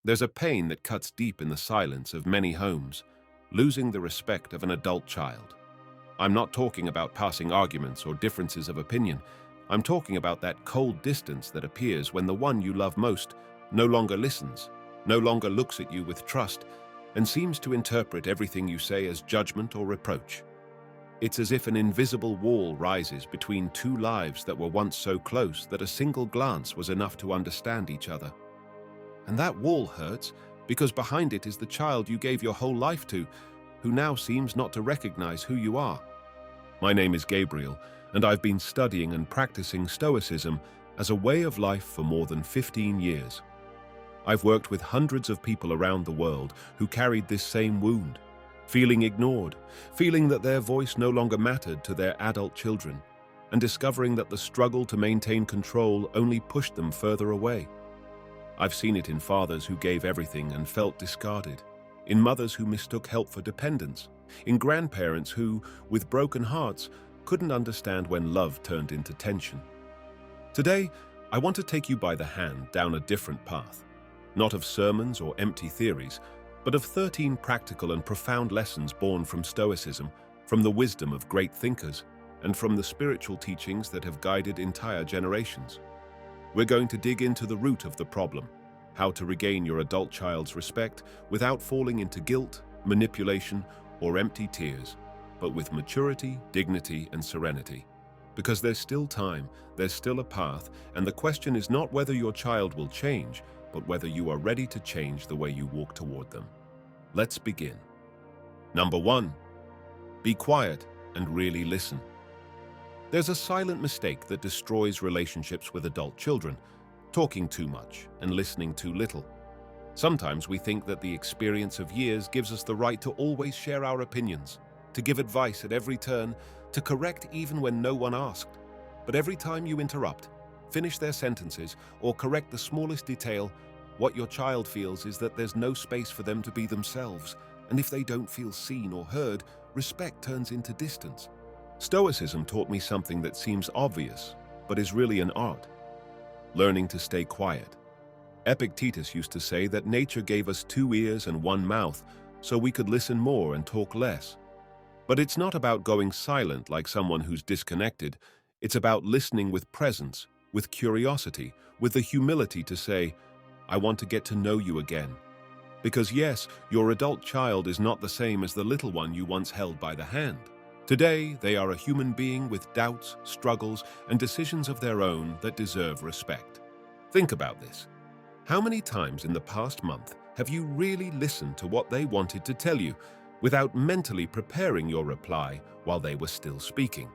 There's a pain that cuts deep in the silence of many homes, losing the respect of an adult child. I'm not talking about passing arguments or differences of opinion. I'm talking about that cold distance that appears when the one you love most no longer listens, no longer looks at you with trust, and seems to interpret everything you say as judgment or reproach. It's as if an invisible wall rises between two lives that were once so close that a single glance was enough to understand each other. And that wall hurts because behind it is the child you gave your whole life to, who now seems not to recognize who you are. My name is Gabriel, and I've been studying and practicing Stoicism as a way of life for more than 15 years. I've worked with hundreds of people around the world who carried this same wound, feeling ignored, feeling that their voice no longer mattered to their adult children, and discovering that the struggle to maintain control only pushed them further away. I've seen it in fathers who gave everything and felt discarded, in mothers who mistook help for dependence, in grandparents who, with broken hearts, couldn't understand when love turned into tension. Today, I want to take you by the hand down a different path, not of sermons or empty theories, but of 13 practical and profound lessons born from Stoicism, from the wisdom of great thinkers, and from the spiritual teachings that have guided entire generations. We're going to dig into the root of the problem, how to regain your adult child's respect without falling into guilt, manipulation, or empty tears, but with maturity, dignity, and serenity. Because there's still time, there's still a path, and the question is not whether your child will change, but whether you are ready to change the way you walk toward them. Let's begin. Number 1. Be quiet and really listen. There's a silent mistake that destroys relationships with adult children, talking too much and listening too little. Sometimes we think that the experience of years gives us the right to always share our opinions, to give advice at every turn, to correct even when no one asked. But every time you interrupt, finish their sentences, or correct the smallest detail, what your child feels is that there's no space for them to be themselves, and if they don't feel seen or heard, respect turns into distance. Stoicism taught me something that seems obvious, but is really an art: learning to stay quiet. Epictetus used to say that nature gave us 2 ears and 1 mouth, so we could listen more and talk less. But it's not about going silent like someone who's disconnected. It's about listening with presence, with curiosity, with the humility to say, I want to get to know you again. Because yes, your adult child is not the same as the little one you once held by the hand. Today, they are a human being with doubts, struggles, and decisions of their own that deserve respect. Think about this. How many times in the past month have you really listened to what they wanted to tell you without mentally preparing your reply while they were still speaking?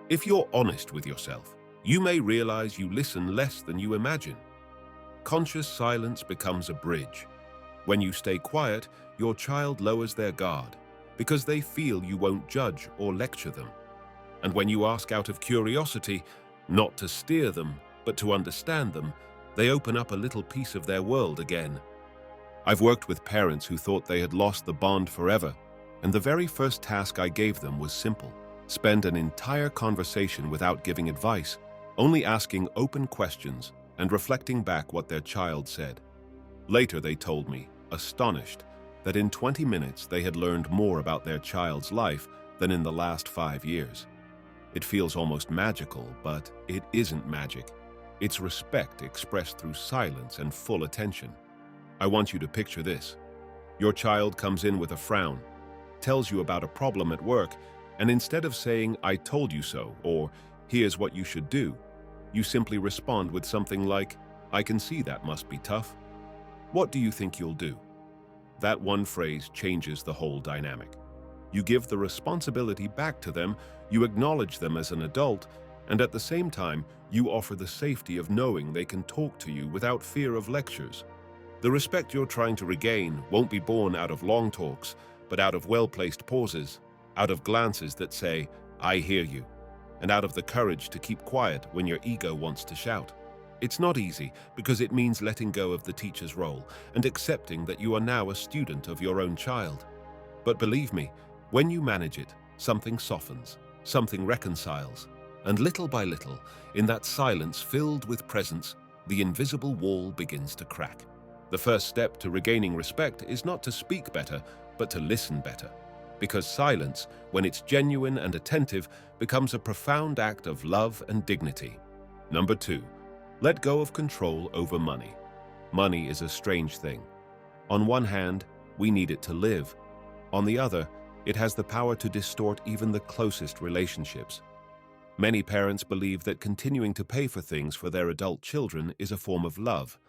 If you're honest with yourself, you may realize you listen less than you imagine. Conscious silence becomes a bridge. When you stay quiet, your child lowers their guard because they feel you won't judge or lecture them. And when you ask out of curiosity, not to steer them, but to understand them, they open up a little piece of their world again. I've worked with parents who thought they had lost the bond forever, and the very first task I gave them was simple: spend an entire conversation without giving advice, only asking open questions and reflecting back what their child said. Later they told me, astonished, that in 20 minutes they had learned more about their child's life than in the last 5 years. It feels almost magical, but it isn't magic. It's respect expressed through silence and full attention. I want you to picture this. Your child comes in with a frown, tells you about a problem at work, and instead of saying, I told you so, or here's what you should do, you simply respond with something like, I can see that must be tough. What do you think you'll do? That one phrase changes the whole dynamic. You give the responsibility back to them, you acknowledge them as an adult, and at the same time, you offer the safety of knowing they can talk to you without fear of lectures. The respect you're trying to regain won't be born out of long talks, but out of well-placed pauses, out of glances that say, I hear you, and out of the courage to keep quiet when your ego wants to shout. It's not easy because it means letting go of the teacher's role and accepting that you are now a student of your own child. But believe me, when you manage it, something softens, something reconciles, and little by little, in that silence filled with presence, the invisible wall begins to crack. The first step to regaining respect is not to speak better, but to listen better. Because silence, when it's genuine and attentive, becomes a profound act of love and dignity. Number 2, let go of control over money. Money is a strange thing. On one hand, we need it to live. On the other, it has the power to distort even the closest relationships. Many parents believe that continuing to pay for things for their adult children is a form of love,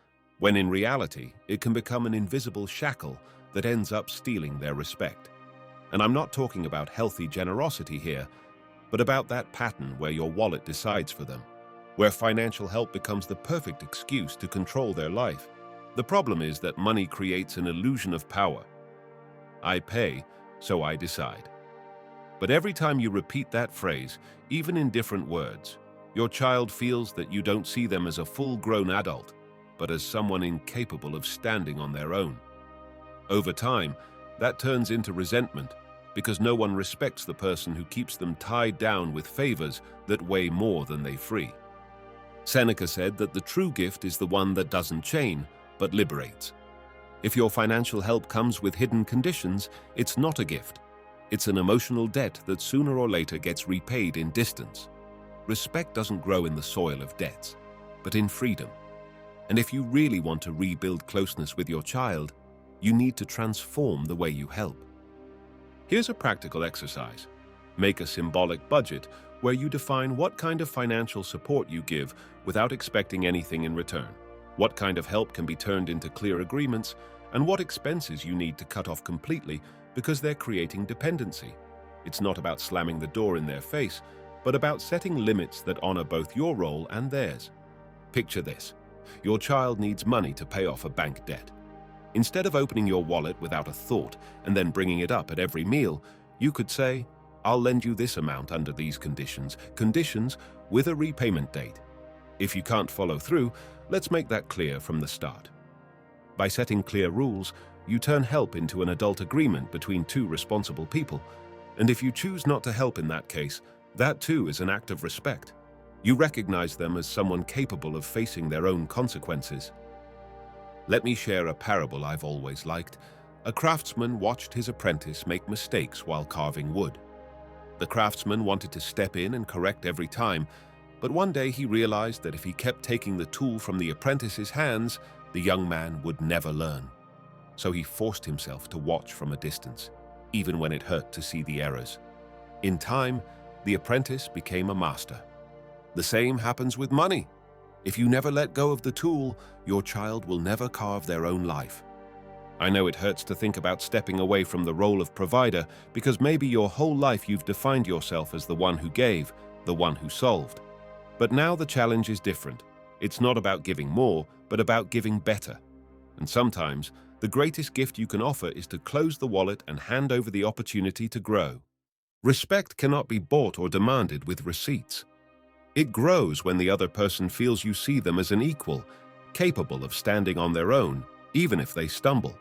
when in reality, it can become an invisible shackle that ends up stealing their respect. And I'm not talking about healthy generosity here, but about that pattern where your wallet decides for them, where financial help becomes the perfect excuse to control their life. The problem is that money creates an illusion of power. I pay, so I decide. But every time you repeat that phrase, even in different words, your child feels that you don't see them as a full-grown adult, but as someone incapable of standing on their own. Over time, that turns into resentment, because no one respects the person who keeps them tied down with favors that weigh more than they free. Seneca said that the true gift is the one that doesn't chain, but liberates. If your financial help comes with hidden conditions, it's not a gift. It's an emotional debt that sooner or later gets repaid in distance. Respect doesn't grow in the soil of debts, but in freedom. And if you really want to rebuild closeness with your child, you need to transform the way you help. Here's a practical exercise. Make a symbolic budget where you define what kind of financial support you give without expecting anything in return, what kind of help can be turned into clear agreements, and what expenses you need to cut off completely because they're creating dependency. It's not about slamming the door in their face, but about setting limits that honor both your role and theirs. Picture this. Your child needs money to pay off a bank debt. Instead of opening your wallet without a thought and then bringing it up at every meal, you could say, "I'll lend you this amount under these conditions with a repayment date." If you can't follow through, let's make that clear from the start. By setting clear rules, you turn help into an adult agreement between two responsible people. And if you choose not to help in that case, that too is an act of respect. You recognize them as someone capable of facing their own consequences. Let me share a parable I've always liked. A craftsman watched his apprentice make mistakes while carving wood. The craftsman wanted to step in and correct every time, but one day he realized that if he kept taking the tool from the apprentice's hands, the young man would never learn. So he forced himself to watch from a distance, even when it hurt to see the errors. In time, the apprentice became a master. The same happens with money. If you never let go of the tool, your child will never carve their own life. I know it hurts to think about stepping away from the role of provider because maybe your whole life you've defined yourself as the one who gave, the one who solved. But now the challenge is different. It's not about giving more, but about giving better. And sometimes, the greatest gift you can offer is to close the wallet and hand over the opportunity to grow. Respect cannot be bought or demanded with receipts. It grows when the other person feels you see them as an equal, capable of standing on their own, even if they stumble.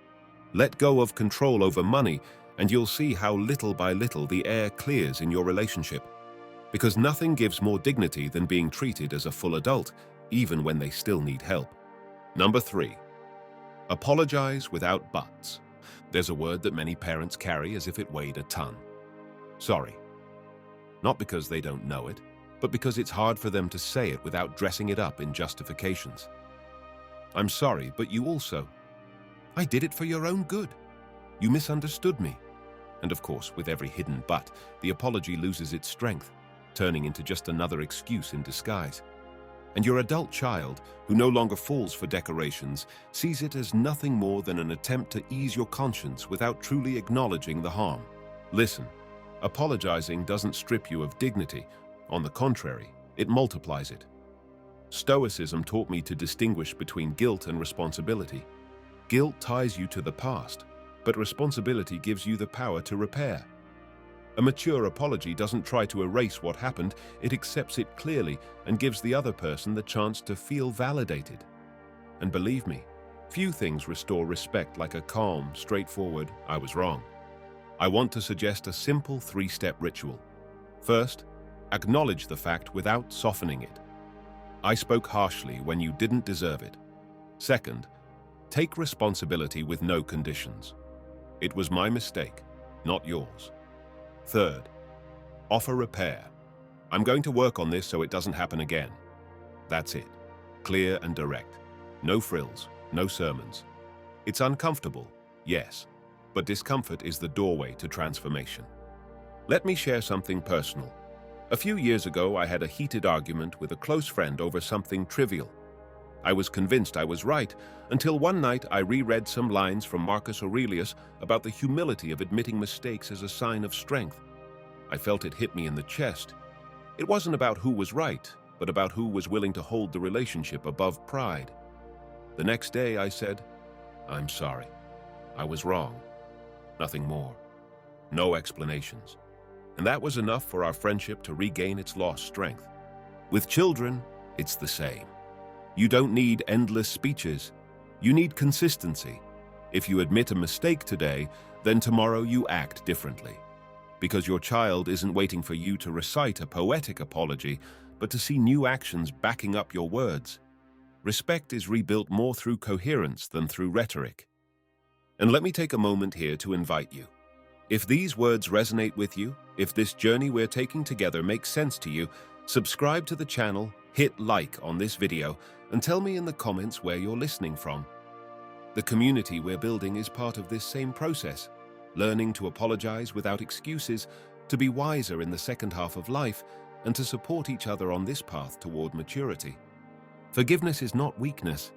Let go of control over money, and you'll see how little by little the air clears in your relationship. Because nothing gives more dignity than being treated as a full adult, even when they still need help. Number 3. Apologize without buts. There's a word that many parents carry as if it weighed a ton. Sorry. Not because they don't know it, but because it's hard for them to say it without dressing it up in justifications. I'm sorry, but you also. I did it for your own good. You misunderstood me. And of course, with every hidden but, the apology loses its strength, turning into just another excuse in disguise. And your adult child, who no longer falls for decorations, sees it as nothing more than an attempt to ease your conscience without truly acknowledging the harm. Listen, apologizing doesn't strip you of dignity. On the contrary, it multiplies it. Stoicism taught me to distinguish between guilt and responsibility. Guilt ties you to the past, but responsibility gives you the power to repair. A mature apology doesn't try to erase what happened, it accepts it clearly and gives the other person the chance to feel validated. And believe me, few things restore respect like a calm, straightforward, "I was wrong." I want to suggest a simple 3-step ritual. First, acknowledge the fact without softening it. I spoke harshly when you didn't deserve it. Second, Take responsibility with no conditions. It was my mistake, not yours. Third, offer repair. I'm going to work on this so it doesn't happen again. That's it. Clear and direct. No frills, no sermons. It's uncomfortable, yes, but discomfort is the doorway to transformation. Let me share something personal. A few years ago, I had a heated argument with a close friend over something trivial. I was convinced I was right, until one night I reread some lines from Marcus Aurelius about the humility of admitting mistakes as a sign of strength. I felt it hit me in the chest. It wasn't about who was right, but about who was willing to hold the relationship above pride. The next day I said, "I'm sorry. I was wrong." Nothing more. No explanations. And that was enough for our friendship to regain its lost strength. With children, it's the same. You don't need endless speeches. You need consistency. If you admit a mistake today, then tomorrow you act differently. Because your child isn't waiting for you to recite a poetic apology, but to see new actions backing up your words. Respect is rebuilt more through coherence than through rhetoric. And let me take a moment here to invite you. If these words resonate with you, if this journey we're taking together makes sense to you, subscribe to the channel, hit like on this video, and tell me in the comments where you're listening from. The community we're building is part of this same process, learning to apologize without excuses, to be wiser in the second half of life, and to support each other on this path toward maturity. Forgiveness is not weakness,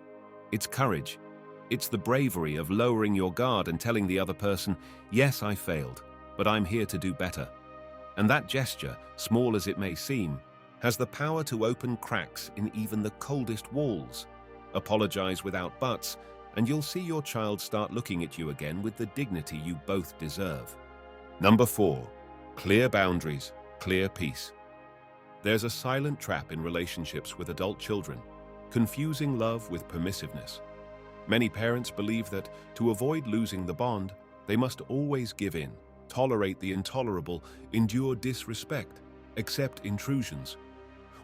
it's courage. It's the bravery of lowering your guard and telling the other person, "Yes, I failed, but I'm here to do better." And that gesture, small as it may seem, has the power to open cracks in even the coldest walls. Apologize without buts, and you'll see your child start looking at you again with the dignity you both deserve. Number 4, clear boundaries, clear peace. There's a silent trap in relationships with adult children, confusing love with permissiveness. Many parents believe that to avoid losing the bond, they must always give in, tolerate the intolerable, endure disrespect, accept intrusions.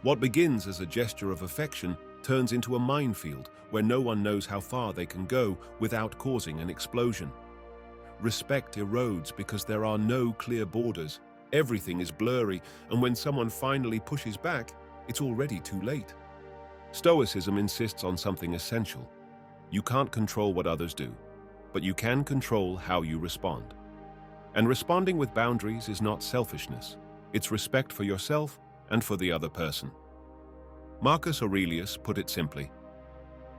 What begins as a gesture of affection turns into a minefield where no one knows how far they can go without causing an explosion. Respect erodes because there are no clear borders. Everything is blurry, and when someone finally pushes back, it's already too late. Stoicism insists on something essential. You can't control what others do, but you can control how you respond. And responding with boundaries is not selfishness. It's respect for yourself and for the other person. Marcus Aurelius put it simply,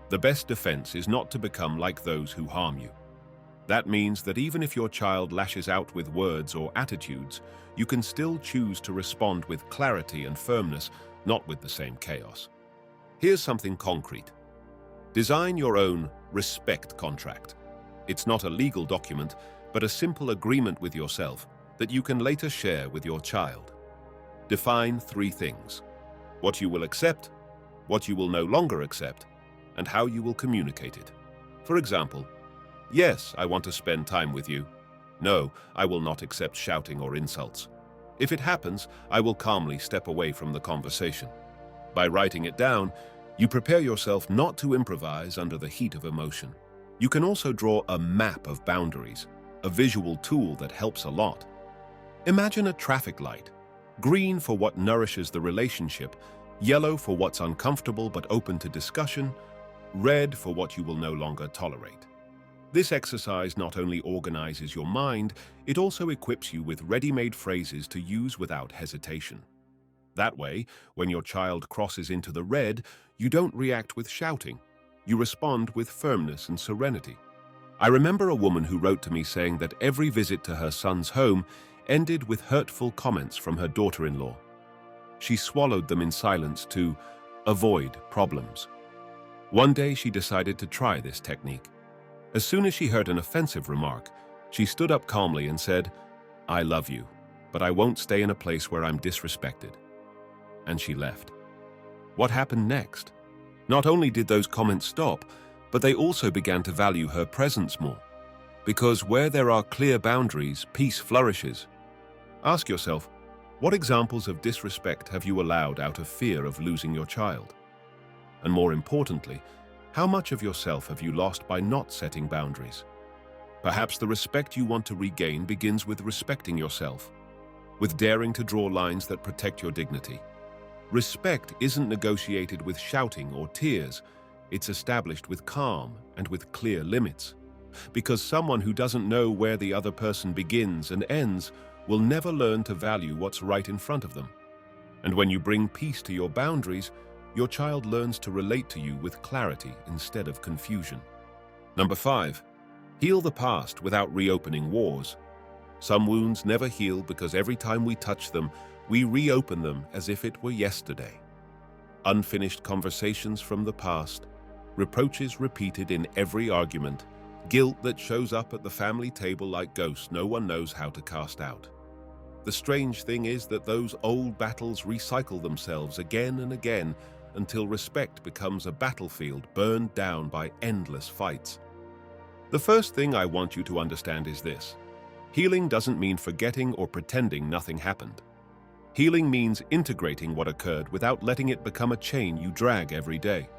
"The best defense is not to become like those who harm you." That means that even if your child lashes out with words or attitudes, you can still choose to respond with clarity and firmness, not with the same chaos. Here's something concrete. Design your own respect contract. It's not a legal document, but a simple agreement with yourself that you can later share with your child. Define 3 things: what you will accept, what you will no longer accept, and how you will communicate it. For example, yes, I want to spend time with you. No, I will not accept shouting or insults. If it happens, I will calmly step away from the conversation. By writing it down, you prepare yourself not to improvise under the heat of emotion. You can also draw a map of boundaries, a visual tool that helps a lot. Imagine a traffic light, green for what nourishes the relationship, yellow for what's uncomfortable but open to discussion, red for what you will no longer tolerate. This exercise not only organizes your mind, it also equips you with ready-made phrases to use without hesitation. That way, when your child crosses into the red, you don't react with shouting. You respond with firmness and serenity. I remember a woman who wrote to me saying that every visit to her son's home ended with hurtful comments from her daughter-in-law. She swallowed them in silence to avoid problems. One day she decided to try this technique. As soon as she heard an offensive remark, she stood up calmly and said, "I love you, but I won't stay in a place where I'm disrespected." And she left. What happened next? Not only did those comments stop, but they also began to value her presence more. Because where there are clear boundaries, peace flourishes. Ask yourself, what examples of disrespect have you allowed out of fear of losing your child? And more importantly, How much of yourself have you lost by not setting boundaries? Perhaps the respect you want to regain begins with respecting yourself, with daring to draw lines that protect your dignity. Respect isn't negotiated with shouting or tears. It's established with calm and with clear limits. Because someone who doesn't know where the other person begins and ends will never learn to value what's right in front of them. And when you bring peace to your boundaries, your child learns to relate to you with clarity instead of confusion. Number 5, heal the past without reopening wars. Some wounds never heal because every time we touch them, we reopen them as if it were yesterday. Unfinished conversations from the past, reproaches repeated in every argument, guilt that shows up at the family table like ghosts no one knows how to cast out. The strange thing is that those old battles recycle themselves again and again until respect becomes a battlefield burned down by endless fights. The first thing I want you to understand is this: healing doesn't mean forgetting or pretending nothing happened. Healing means integrating what occurred without letting it become a chain you drag every day.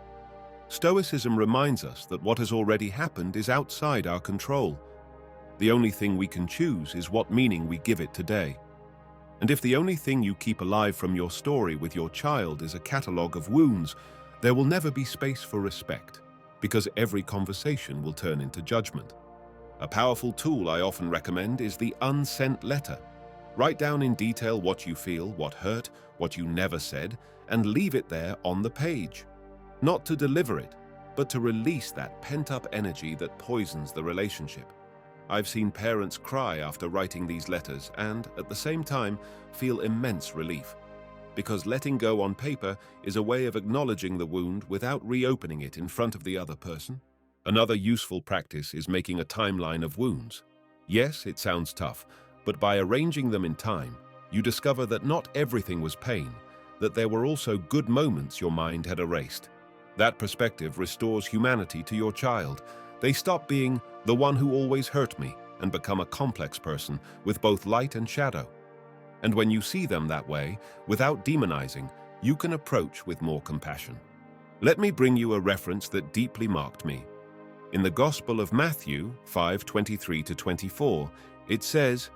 Stoicism reminds us that what has already happened is outside our control. The only thing we can choose is what meaning we give it today. And if the only thing you keep alive from your story with your child is a catalogue of wounds, there will never be space for respect, because every conversation will turn into judgment. A powerful tool I often recommend is the unsent letter. Write down in detail what you feel, what hurt, what you never said, and leave it there on the page. Not to deliver it, but to release that pent-up energy that poisons the relationship. I've seen parents cry after writing these letters and, at the same time, feel immense relief. Because letting go on paper is a way of acknowledging the wound without reopening it in front of the other person. Another useful practice is making a timeline of wounds. Yes, it sounds tough, but by arranging them in time, you discover that not everything was pain, that there were also good moments your mind had erased. That perspective restores humanity to your child. They stop being the one who always hurt me and become a complex person with both light and shadow. And when you see them that way, without demonizing, you can approach with more compassion. Let me bring you a reference that deeply marked me. In the Gospel of Matthew 5:23-24, it says,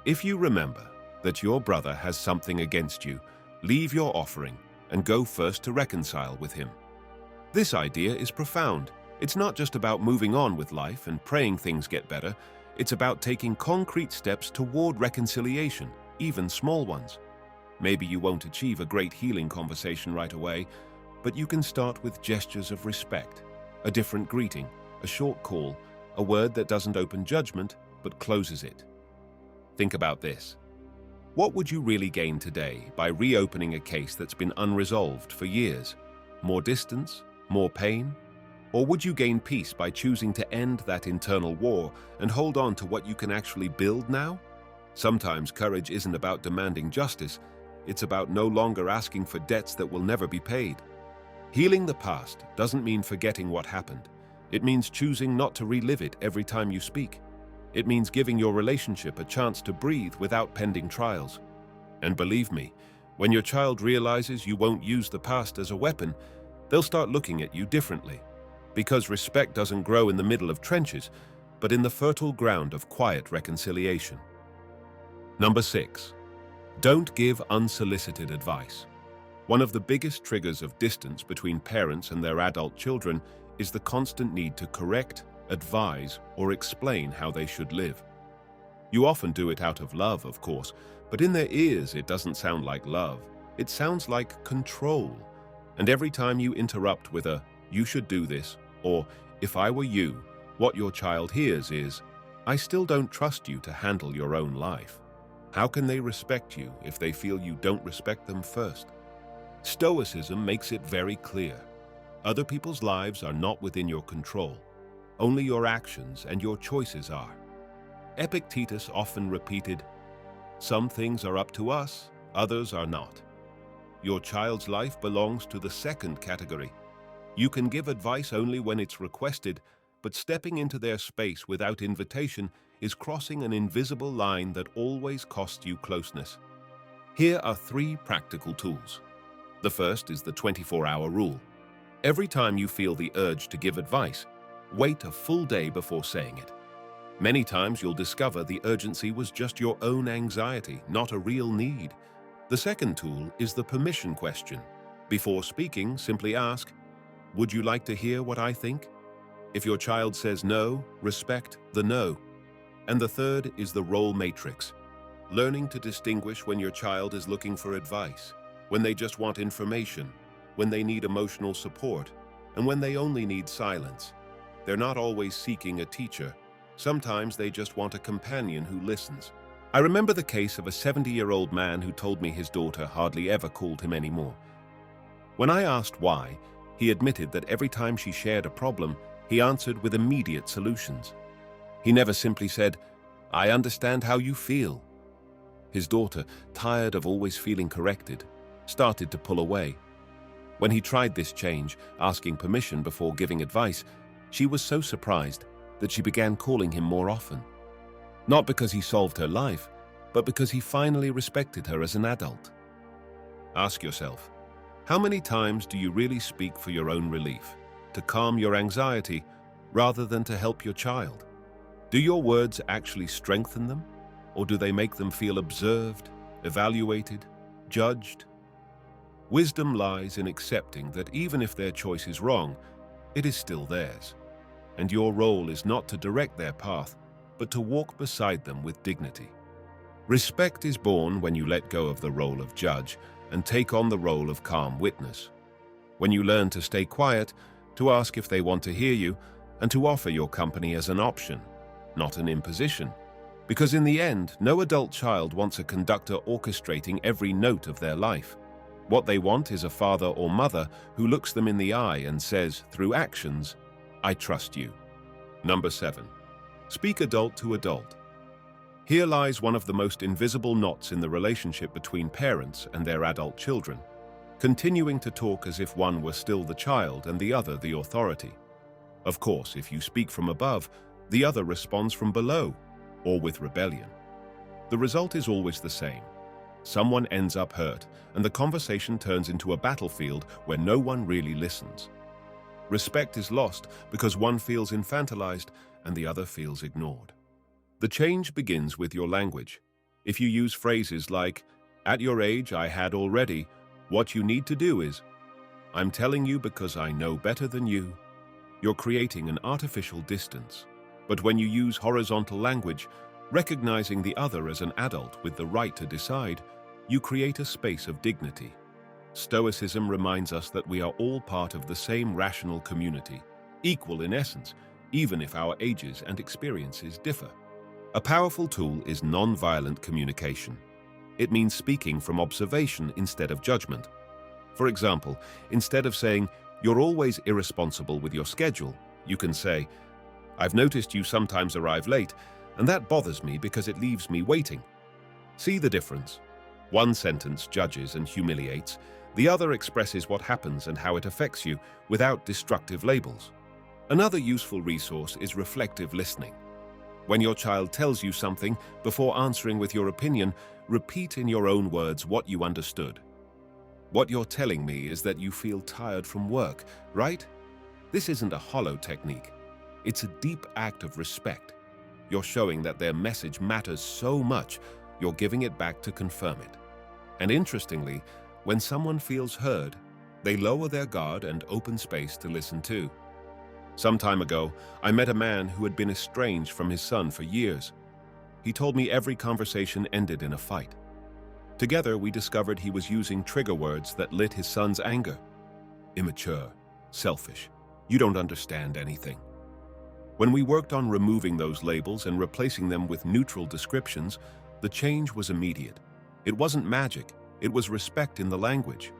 "If you remember that your brother has something against you, leave your offering and go first to reconcile with him." This idea is profound. It's not just about moving on with life and praying things get better. It's about taking concrete steps toward reconciliation, even small ones. Maybe you won't achieve a great healing conversation right away, but you can start with gestures of respect, a different greeting, a short call, a word that doesn't open judgment but closes it. Think about this. What would you really gain today by reopening a case that's been unresolved for years? More distance? More pain? Or would you gain peace by choosing to end that internal war and hold on to what you can actually build now? Sometimes courage isn't about demanding justice, it's about no longer asking for debts that will never be paid. Healing the past doesn't mean forgetting what happened. It means choosing not to relive it every time you speak. It means giving your relationship a chance to breathe without pending trials. And believe me, when your child realizes you won't use the past as a weapon, they'll start looking at you differently. Because respect doesn't grow in the middle of trenches, but in the fertile ground of quiet reconciliation. Number 6, don't give unsolicited advice. One of the biggest triggers of distance between parents and their adult children is the constant need to correct, advise, or explain how they should live. You often do it out of love, of course, but in their ears it doesn't sound like love. It sounds like control. And every time you interrupt with a, "You should do this," or "If I were you," what your child hears is, "I still don't trust you to handle your own life." How can they respect you if they feel you don't respect them first? Stoicism makes it very clear. Other people's lives are not within your control. Only your actions and your choices are. Epictetus often repeated, "Some things are up to us, others are not." Your child's life belongs to the second category. You can give advice only when it's requested, but stepping into their space without invitation is crossing an invisible line that always costs you closeness. Here are 3 practical tools. The first is the 24-hour rule. Every time you feel the urge to give advice, wait a full day before saying it. Many times you'll discover the urgency was just your own anxiety, not a real need. The second tool is the permission question. Before speaking, simply ask, "Would you like to hear what I think?" If your child says no, respect the no. And the third is the role matrix. Learning to distinguish when your child is looking for advice, when they just want information, when they need emotional support, and when they only need silence. They're not always seeking a teacher. Sometimes they just want a companion who listens. I remember the case of a 70-year-old man who told me his daughter hardly ever called him anymore. When I asked why, he admitted that every time she shared a problem, he answered with immediate solutions. He never simply said, "I understand how you feel." His daughter, tired of always feeling corrected, started to pull away. When he tried this change, asking permission before giving advice, she was so surprised that she began calling him more often. Not because he solved her life, but because he finally respected her as an adult. Ask yourself, how many times do you really speak for your own relief, to calm your anxiety, rather than to help your child? Do your words actually strengthen them, or do they make them feel observed, evaluated, judged? Wisdom lies in accepting that even if their choice is wrong, it is still theirs, and your role is not to direct their path, but to walk beside them with dignity. Respect is born when you let go of the role of judge and take on the role of calm witness. When you learn to stay quiet, to ask if they want to hear you, and to offer your company as an option, not an imposition. Because in the end, no adult child wants a conductor orchestrating every note of their life. What they want is a father or mother who looks them in the eye and says, through actions, "I trust you." Number 7. Speak adult to adult. Here lies one of the most invisible knots in the relationship between parents and their adult children, continuing to talk as if one were still the child and the other the authority. Of course, if you speak from above, the other responds from below, or with rebellion. The result is always the same. Someone ends up hurt, and the conversation turns into a battlefield where no one really listens. Respect is lost because one feels infantilized and the other feels ignored. The change begins with your language. If you use phrases like, "At your age, I had already," what you need to do is, "I'm telling you because I know better than you." You're creating an artificial distance. But when you use horizontal language, recognizing the other as an adult with the right to decide, you create a space of dignity. Stoicism reminds us that we are all part of the same rational community, equal in essence, even if our ages and experiences differ. A powerful tool is non-violent communication. It means speaking from observation instead of judgment. For example, instead of saying, "You're always irresponsible with your schedule," you can say, "I've noticed you sometimes arrive late, and that bothers me because it leaves me waiting." See the difference? One sentence judges and humiliates, the other expresses what happens and how it affects you without destructive labels. Another useful resource is reflective listening. When your child tells you something, before answering with your opinion, repeat in your own words what you understood. "What you're telling me is that you feel tired from work, right?" This isn't a hollow technique. It's a deep act of respect. You're showing that their message matters so much, you're giving it back to confirm it. And interestingly, when someone feels heard, they lower their guard and open space to listen too. Some time ago, I met a man who had been estranged from his son for years. He told me every conversation ended in a fight. Together, we discovered he was using trigger words that lit his son's anger. Immature, selfish, you don't understand anything. When we worked on removing those labels and replacing them with neutral descriptions, the change was immediate. It wasn't magic, it was respect in the language.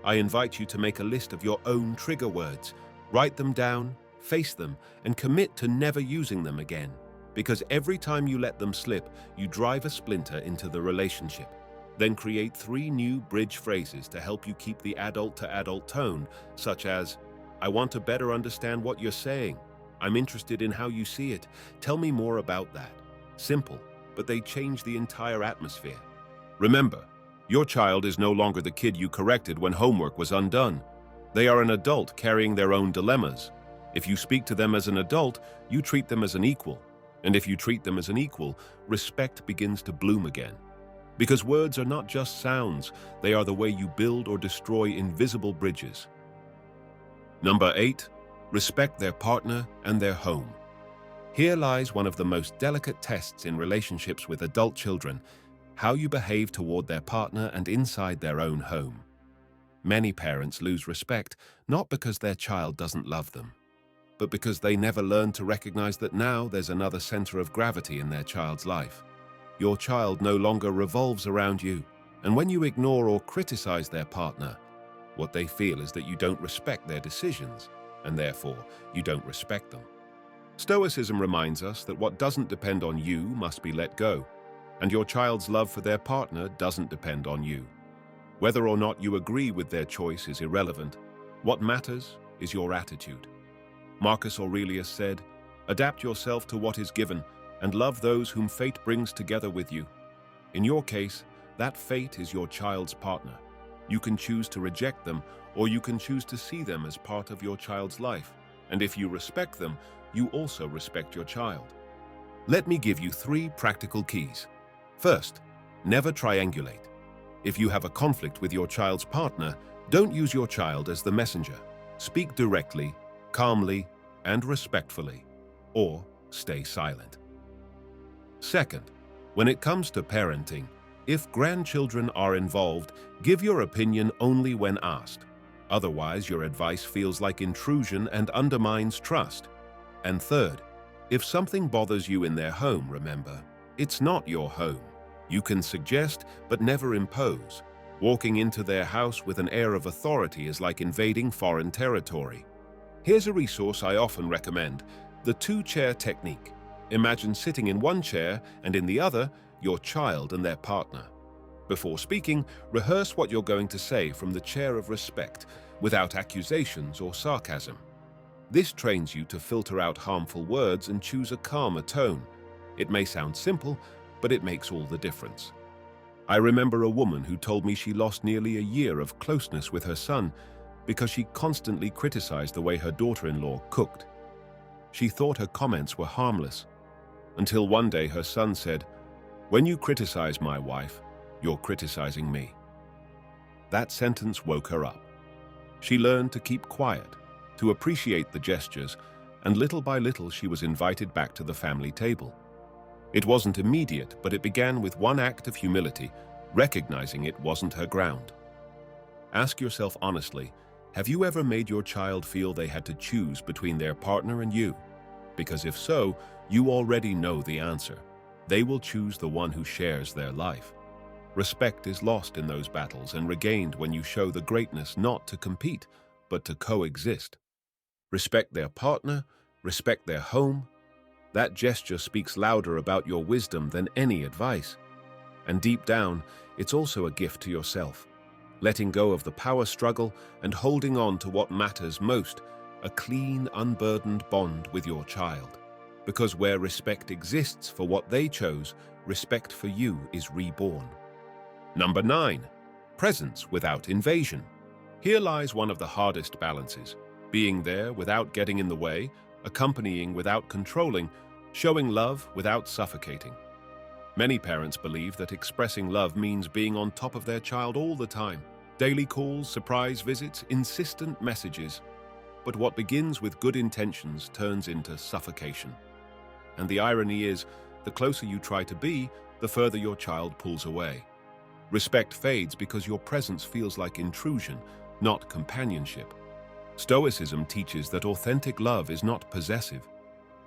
I invite you to make a list of your own trigger words, write them down, face them, and commit to never using them again. Because every time you let them slip, you drive a splinter into the relationship. Then create 3 new bridge phrases to help you keep the adult-to-adult tone, such as, "I want to better understand what you're saying. I'm interested in how you see it. Tell me more about that." Simple, but they change the entire atmosphere. Remember, your child is no longer the kid you corrected when homework was undone. They are an adult carrying their own dilemmas. If you speak to them as an adult, you treat them as an equal. And if you treat them as an equal, respect begins to bloom again. Because words are not just sounds, they are the way you build or destroy invisible bridges. Number 8, respect their partner and their home. Here lies one of the most delicate tests in relationships with adult children, how you behave toward their partner and inside their own home. Many parents lose respect not because their child doesn't love them, but because they never learned to recognize that now there's another center of gravity in their child's life. Your child no longer revolves around you, and when you ignore or criticize their partner, what they feel is that you don't respect their decisions, and therefore you don't respect them. Stoicism reminds us that what doesn't depend on you must be let go, and your child's love for their partner doesn't depend on you. Whether or not you agree with their choice is irrelevant. What matters is your attitude. Marcus Aurelius said, "Adapt yourself to what is given, and love those whom fate brings together with you." In your case, that fate is your child's partner. You can choose to reject them, or you can choose to see them as part of your child's life. And if you respect them, you also respect your child. Let me give you 3 practical keys. First, never triangulate. If you have a conflict with your child's partner, don't use your child as the messenger. Speak directly, calmly, and respectfully, or stay silent. Second, when it comes to parenting, if grandchildren are involved, give your opinion only when asked. Otherwise, your advice feels like intrusion and undermines trust. And third, if something bothers you in their home, remember, it's not your home. You can suggest, but never impose. Walking into their house with an air of authority is like invading foreign territory. Here's a resource I often recommend, the 2-chair technique. Imagine sitting in one chair and in the other, your child and their partner. Before speaking, rehearse what you're going to say from the chair of respect, without accusations or sarcasm. This trains you to filter out harmful words and choose a calmer tone. It may sound simple, but it makes all the difference. I remember a woman who told me she lost nearly a year of closeness with her son because she constantly criticized the way her daughter-in-law cooked. She thought her comments were harmless, until one day her son said, "When you criticize my wife, you're criticizing me." That sentence woke her up. She learned to keep quiet, to appreciate the gestures, and little by little she was invited back to the family table. It wasn't immediate, but it began with one act of humility, recognizing it wasn't her ground. Ask yourself honestly, have you ever made your child feel they had to choose between their partner and you? Because if so, you already know the answer. They will choose the one who shares their life. Respect is lost in those battles and regained when you show the greatness not to compete, but to coexist. Respect their partner, respect their home. That gesture speaks louder about your wisdom than any advice. And deep down, it's also a gift to yourself. Letting go of the power struggle and holding on to what matters most, a clean, unburdened bond with your child. Because where respect exists for what they chose, respect for you is reborn. Number 9, presence without invasion. Here lies one of the hardest balances. Being there without getting in the way, accompanying without controlling, showing love without suffocating. Many parents believe that expressing love means being on top of their child all the time. Daily calls, surprise visits, insistent messages. But what begins with good intentions turns into suffocation. And the irony is, the closer you try to be, the further your child pulls away. Respect fades because your presence feels like intrusion, not companionship. Stoicism teaches that authentic love is not possessive.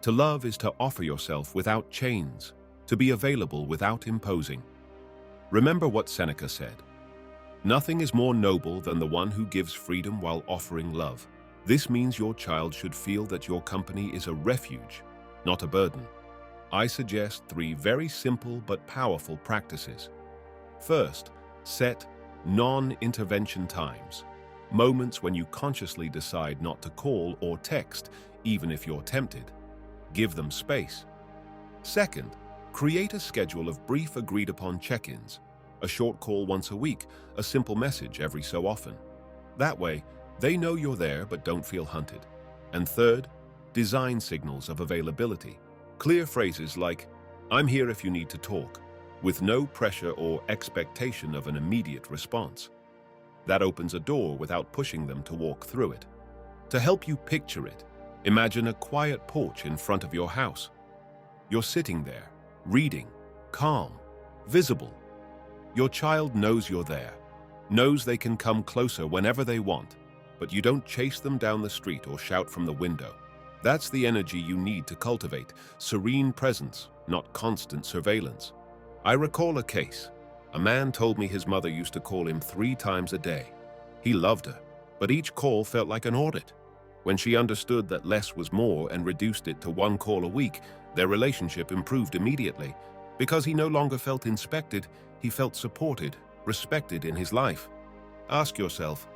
To love is to offer yourself without chains, to be available without imposing. Remember what Seneca said, "Nothing is more noble than the one who gives freedom while offering love." This means your child should feel that your company is a refuge, not a burden. I suggest 3 very simple but powerful practices. First, set non-intervention times. Moments when you consciously decide not to call or text, even if you're tempted. Give them space. Second, create a schedule of brief agreed-upon check-ins. A short call once a week, a simple message every so often. That way, They know you're there but don't feel hunted. And third, design signals of availability. Clear phrases like, "I'm here if you need to talk," with no pressure or expectation of an immediate response. That opens a door without pushing them to walk through it. To help you picture it, imagine a quiet porch in front of your house. You're sitting there, reading, calm, visible. Your child knows you're there, knows they can come closer whenever they want, but you don't chase them down the street or shout from the window. That's the energy you need to cultivate, serene presence, not constant surveillance. I recall a case. A man told me his mother used to call him 3 times a day. He loved her, but each call felt like an audit. When she understood that less was more and reduced it to 1 call a week, their relationship improved immediately. Because he no longer felt inspected, he felt supported, respected in his life. Ask yourself,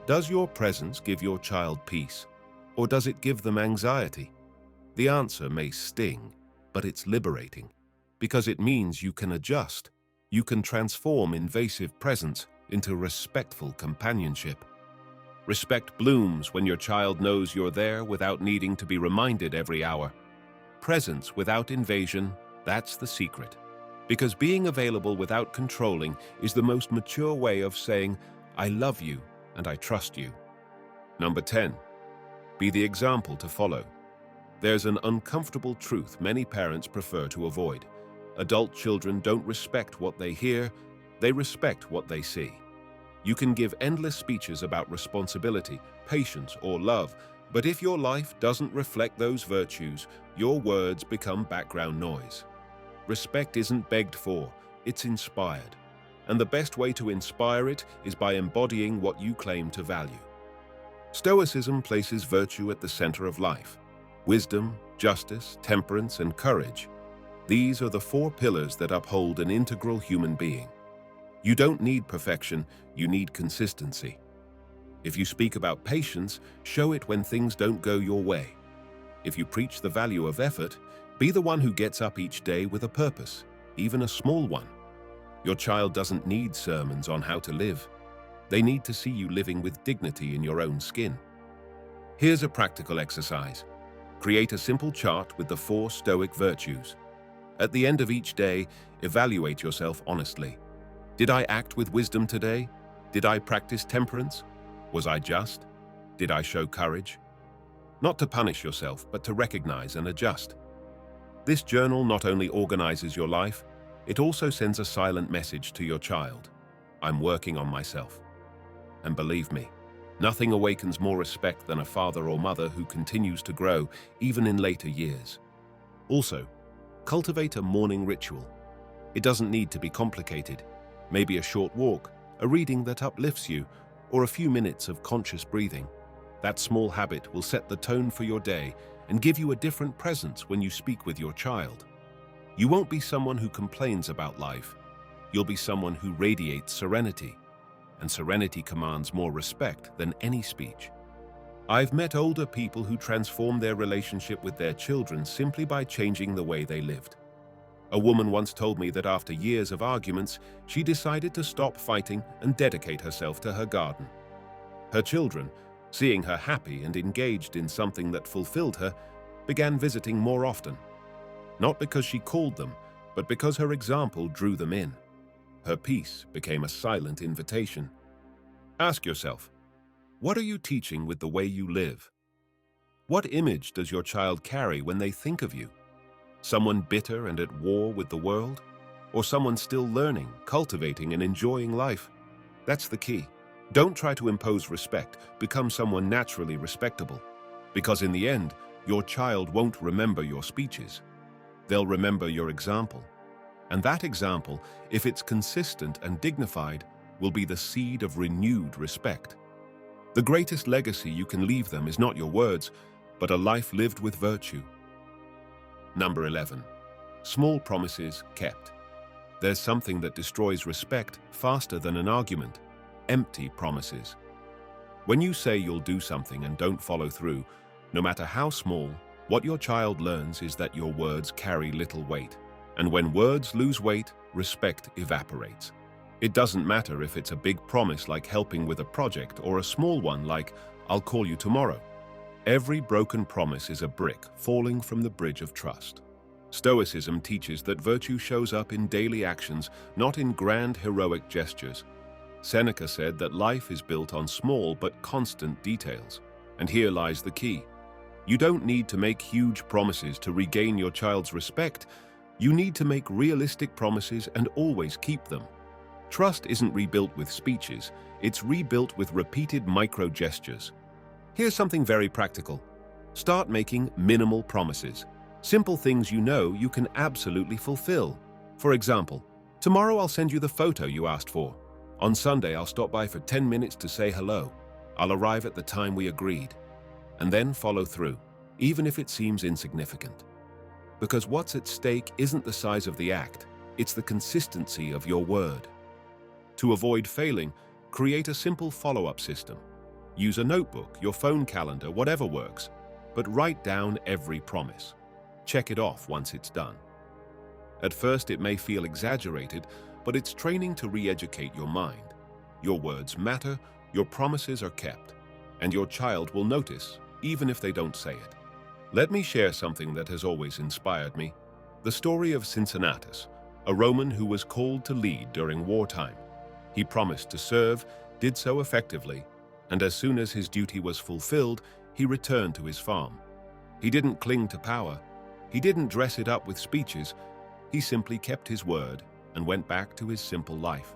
does your presence give your child peace, or does it give them anxiety? The answer may sting, but it's liberating, because it means you can adjust. You can transform invasive presence into respectful companionship. Respect blooms when your child knows you're there without needing to be reminded every hour. Presence without invasion, that's the secret. Because being available without controlling is the most mature way of saying, "I love you and I trust you." Number 10. Be the example to follow. There's an uncomfortable truth many parents prefer to avoid. Adult children don't respect what they hear, they respect what they see. You can give endless speeches about responsibility, patience, or love, but if your life doesn't reflect those virtues, your words become background noise. Respect isn't begged for, it's inspired. And the best way to inspire it is by embodying what you claim to value. Stoicism places virtue at the center of life. Wisdom, justice, temperance, and courage. These are the 4 pillars that uphold an integral human being. You don't need perfection, you need consistency. If you speak about patience, show it when things don't go your way. If you preach the value of effort, be the one who gets up each day with a purpose, even a small one. Your child doesn't need sermons on how to live. They need to see you living with dignity in your own skin. Here's a practical exercise. Create a simple chart with the 4 Stoic virtues. At the end of each day, evaluate yourself honestly. Did I act with wisdom today? Did I practice temperance? Was I just? Did I show courage? Not to punish yourself, but to recognize and adjust. This journal not only organizes your life, it also sends a silent message to your child. I'm working on myself. And believe me, nothing awakens more respect than a father or mother who continues to grow, even in later years. Also, cultivate a morning ritual. It doesn't need to be complicated. Maybe a short walk, a reading that uplifts you, or a few minutes of conscious breathing. That small habit will set the tone for your day and give you a different presence when you speak with your child. You won't be someone who complains about life. You'll be someone who radiates serenity, and serenity commands more respect than any speech. I've met older people who transformed their relationship with their children simply by changing the way they lived. A woman once told me that after years of arguments, she decided to stop fighting and dedicate herself to her garden. Her children, seeing her happy and engaged in something that fulfilled her, began visiting more often. Not because she called them, but because her example drew them in. Her peace became a silent invitation. Ask yourself, what are you teaching with the way you live? What image does your child carry when they think of you? Someone bitter and at war with the world? Or someone still learning, cultivating, and enjoying life? That's the key. Don't try to impose respect. Become someone naturally respectable. Because in the end, your child won't remember your speeches. They'll remember your example. And that example, if it's consistent and dignified, will be the seed of renewed respect. The greatest legacy you can leave them is not your words, but a life lived with virtue. Number 11. Small promises kept. There's something that destroys respect faster than an argument: empty promises. When you say you'll do something and don't follow through, no matter how small, what your child learns is that your words carry little weight. And when words lose weight, respect evaporates. It doesn't matter if it's a big promise like helping with a project or a small one like, "I'll call you tomorrow." Every broken promise is a brick falling from the bridge of trust. Stoicism teaches that virtue shows up in daily actions, not in grand heroic gestures. Seneca said that life is built on small but constant details. And here lies the key. You don't need to make huge promises to regain your child's respect. You need to make realistic promises and always keep them. Trust isn't rebuilt with speeches, it's rebuilt with repeated micro-gestures. Here's something very practical. Start making minimal promises. Simple things you know you can absolutely fulfill. For example, tomorrow I'll send you the photo you asked for. On Sunday, I'll stop by for 10 minutes to say hello. I'll arrive at the time we agreed. And then follow through, even if it seems insignificant. Because what's at stake isn't the size of the act, it's the consistency of your word. To avoid failing, create a simple follow-up system. Use a notebook, your phone calendar, whatever works, but write down every promise. Check it off once it's done. At first, it may feel exaggerated, but it's training to re-educate your mind. Your words matter, your promises are kept, and your child will notice, even if they don't say it. Let me share something that has always inspired me. The story of Cincinnatus, a Roman who was called to lead during wartime. He promised to serve, did so effectively, and as soon as his duty was fulfilled, he returned to his farm. He didn't cling to power. He didn't dress it up with speeches. He simply kept his word and went back to his simple life.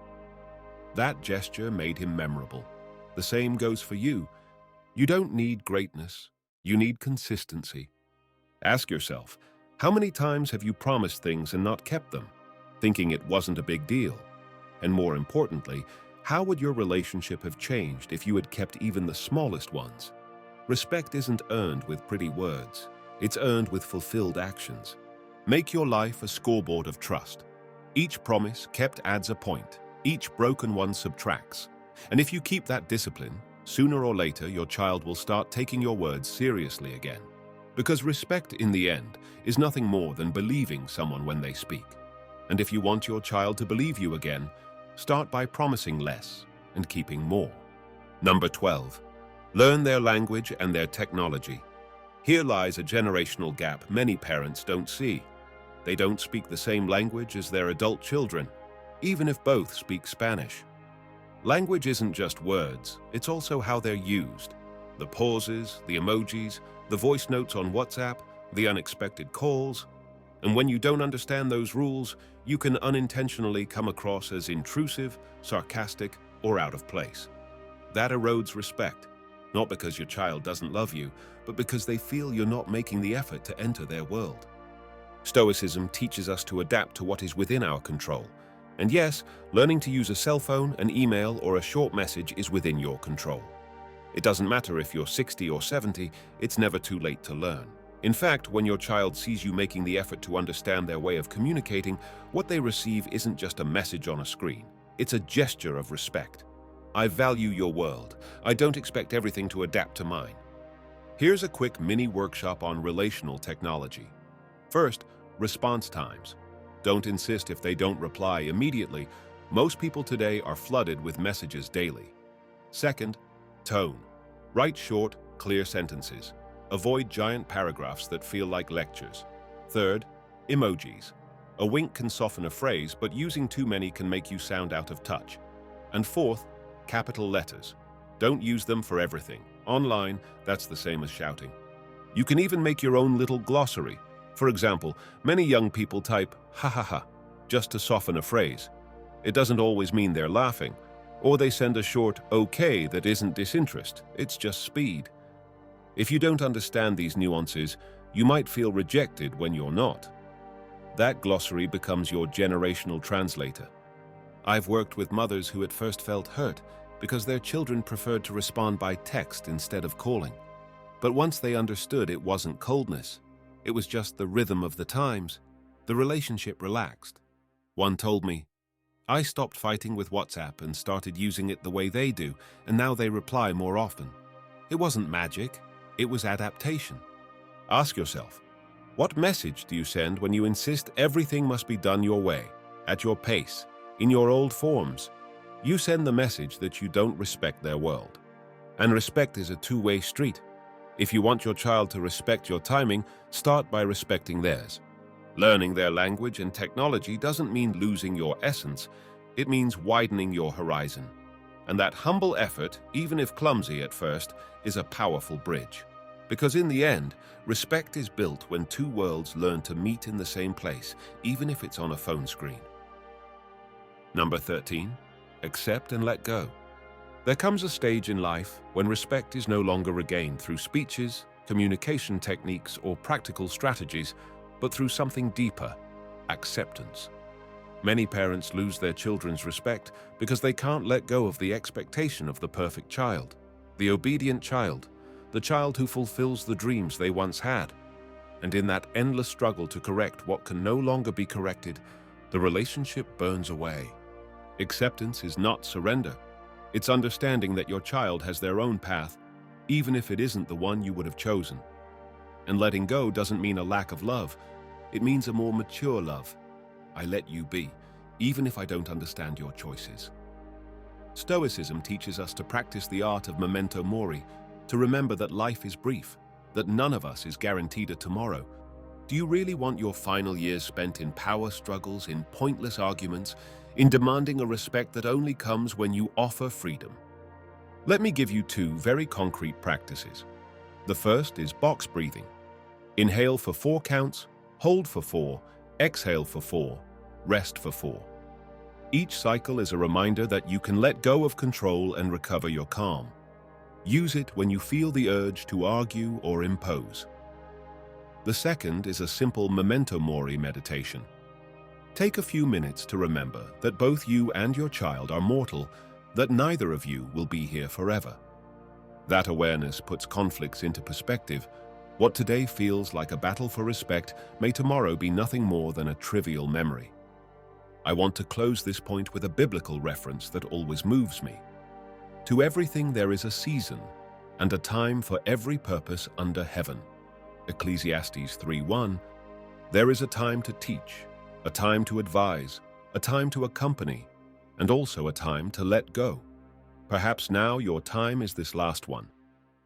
That gesture made him memorable. The same goes for you. You don't need greatness. You need consistency. Ask yourself, how many times have you promised things and not kept them, thinking it wasn't a big deal? And more importantly, how would your relationship have changed if you had kept even the smallest ones? Respect isn't earned with pretty words. It's earned with fulfilled actions. Make your life a scoreboard of trust. Each promise kept adds a point. Each broken one subtracts. And if you keep that discipline, sooner or later your child will start taking your words seriously again. Because respect in the end is nothing more than believing someone when they speak. And if you want your child to believe you again, start by promising less and keeping more. Number 12. Learn their language and their technology. Here lies a generational gap many parents don't see. They don't speak the same language as their adult children, even if both speak Spanish. Language isn't just words, it's also how they're used. The pauses, the emojis, the voice notes on WhatsApp, the unexpected calls. And when you don't understand those rules, you can unintentionally come across as intrusive, sarcastic, or out of place. That erodes respect, not because your child doesn't love you, but because they feel you're not making the effort to enter their world. Stoicism teaches us to adapt to what is within our control. And yes, learning to use a cell phone, an email, or a short message is within your control. It doesn't matter if you're 60 or 70, it's never too late to learn. In fact, when your child sees you making the effort to understand their way of communicating, what they receive isn't just a message on a screen. It's a gesture of respect. I value your world. I don't expect everything to adapt to mine. Here's a quick mini workshop on relational technology. First, response times. Don't insist if they don't reply immediately. Most people today are flooded with messages daily. Second, tone. Write short, clear sentences. Avoid giant paragraphs that feel like lectures. Third, emojis. A wink can soften a phrase, but using too many can make you sound out of touch. And fourth, capital letters. Don't use them for everything. Online, that's the same as shouting. You can even make your own little glossary. For example, many young people type "ha ha ha" just to soften a phrase. It doesn't always mean they're laughing. Or they send a short "okay" that isn't disinterest, it's just speed. If you don't understand these nuances, you might feel rejected when you're not. That glossary becomes your generational translator. I've worked with mothers who at first felt hurt because their children preferred to respond by text instead of calling. But once they understood it wasn't coldness, it was just the rhythm of the times, the relationship relaxed. One told me, "I stopped fighting with WhatsApp and started using it the way they do, and now they reply more often." It wasn't magic, it was adaptation. Ask yourself, what message do you send when you insist everything must be done your way, at your pace? in your old forms. You send the message that you don't respect their world. And respect is a two-way street. If you want your child to respect your timing, start by respecting theirs. Learning their language and technology doesn't mean losing your essence. It means widening your horizon. And that humble effort, even if clumsy at first, is a powerful bridge. Because in the end, respect is built when two worlds learn to meet in the same place, even if it's on a phone screen. Number 13, accept and let go. There comes a stage in life when respect is no longer regained through speeches, communication techniques, or practical strategies, but through something deeper, acceptance. Many parents lose their children's respect because they can't let go of the expectation of the perfect child, the obedient child, the child who fulfills the dreams they once had. And in that endless struggle to correct what can no longer be corrected, the relationship burns away. Acceptance is not surrender. It's understanding that your child has their own path, even if it isn't the one you would have chosen. And letting go doesn't mean a lack of love. It means a more mature love. I let you be, even if I don't understand your choices. Stoicism teaches us to practice the art of memento mori, to remember that life is brief, that none of us is guaranteed a tomorrow. Do you really want your final years spent in power struggles, in pointless arguments, in demanding a respect that only comes when you offer freedom? Let me give you two very concrete practices. The first is box breathing. Inhale for 4 counts, hold for 4, exhale for 4, rest for 4. Each cycle is a reminder that you can let go of control and recover your calm. Use it when you feel the urge to argue or impose. The second is a simple memento mori meditation. Take a few minutes to remember that both you and your child are mortal, that neither of you will be here forever. That awareness puts conflicts into perspective. What today feels like a battle for respect may tomorrow be nothing more than a trivial memory. I want to close this point with a biblical reference that always moves me. To everything there is a season, and a time for every purpose under heaven. Ecclesiastes 3:1. There is a time to teach, a time to advise, a time to accompany, and also a time to let go. Perhaps now your time is this last one.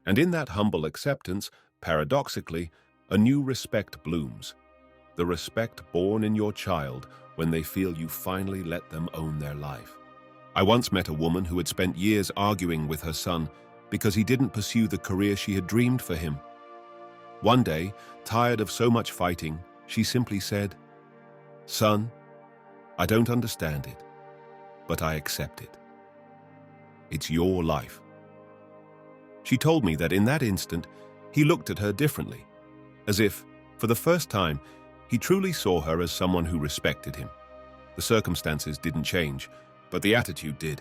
And in that humble acceptance, paradoxically, a new respect blooms. The respect born in your child when they feel you finally let them own their life. I once met a woman who had spent years arguing with her son because he didn't pursue the career she had dreamed for him. One day, tired of so much fighting, she simply said, "Son, I don't understand it, but I accept it. It's your life." She told me that in that instant, he looked at her differently, as if, for the first time, he truly saw her as someone who respected him. The circumstances didn't change, but the attitude did.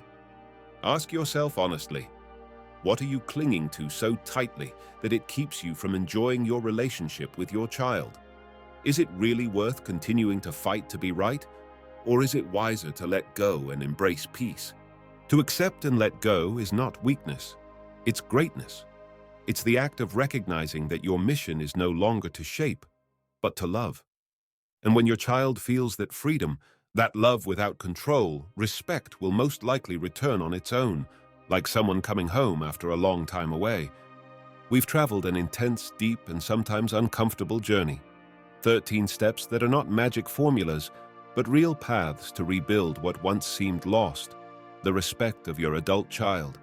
Ask yourself honestly, what are you clinging to so tightly that it keeps you from enjoying your relationship with your child? Is it really worth continuing to fight to be right? Or is it wiser to let go and embrace peace? To accept and let go is not weakness, it's greatness. It's the act of recognizing that your mission is no longer to shape, but to love. And when your child feels that freedom, that love without control, respect will most likely return on its own, like someone coming home after a long time away. We've traveled an intense, deep, and sometimes uncomfortable journey. 13 steps that are not magic formulas, but real paths to rebuild what once seemed lost, the respect of your adult child.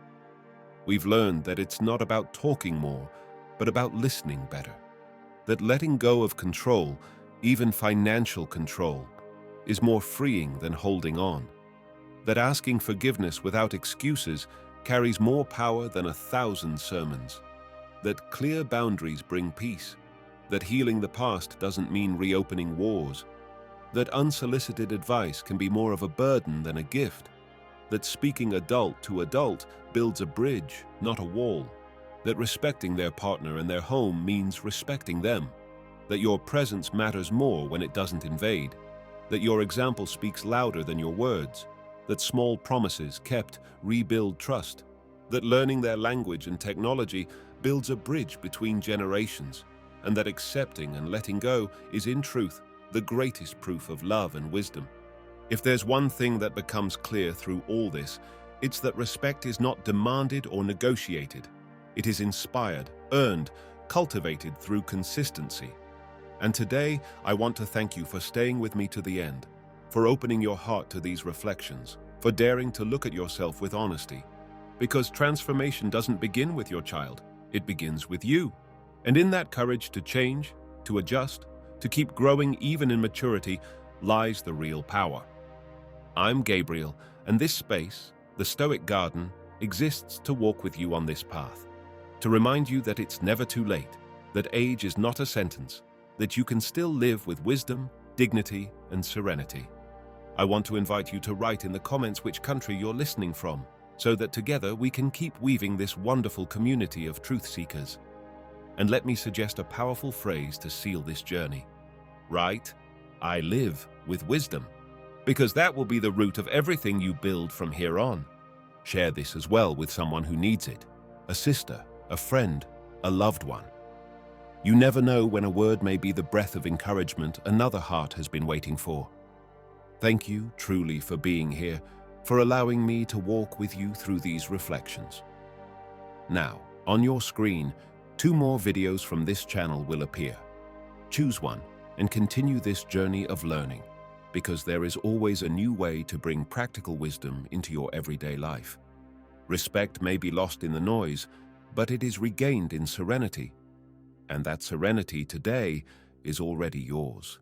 We've learned that it's not about talking more, but about listening better. That letting go of control, even financial control, is more freeing than holding on. That asking forgiveness without excuses carries more power than 1,000 sermons. That clear boundaries bring peace. That healing the past doesn't mean reopening wars. That unsolicited advice can be more of a burden than a gift. That speaking adult to adult builds a bridge, not a wall. That respecting their partner and their home means respecting them. That your presence matters more when it doesn't invade. That your example speaks louder than your words. That small promises kept rebuild trust. That learning their language and technology builds a bridge between generations. And that accepting and letting go is in truth the greatest proof of love and wisdom. If there's one thing that becomes clear through all this, it's that respect is not demanded or negotiated. It is inspired, earned, cultivated through consistency. And today, I want to thank you for staying with me to the end, for opening your heart to these reflections, for daring to look at yourself with honesty. Because transformation doesn't begin with your child, it begins with you. And in that courage to change, to adjust, to keep growing even in maturity, lies the real power. I'm Gabriel, and this space, the Stoic Garden, exists to walk with you on this path, to remind you that it's never too late, that age is not a sentence, that you can still live with wisdom, dignity, and serenity. I want to invite you to write in the comments which country you're listening from, so that together we can keep weaving this wonderful community of truth seekers. And let me suggest a powerful phrase to seal this journey. Write, "I live with wisdom," because that will be the root of everything you build from here on. Share this as well with someone who needs it, a sister, a friend, a loved one. You never know when a word may be the breath of encouragement another heart has been waiting for. Thank you truly for being here, for allowing me to walk with you through these reflections. Now, on your screen, 2 more videos from this channel will appear. Choose one and continue this journey of learning, because there is always a new way to bring practical wisdom into your everyday life. Respect may be lost in the noise, but it is regained in serenity. And that serenity today is already yours.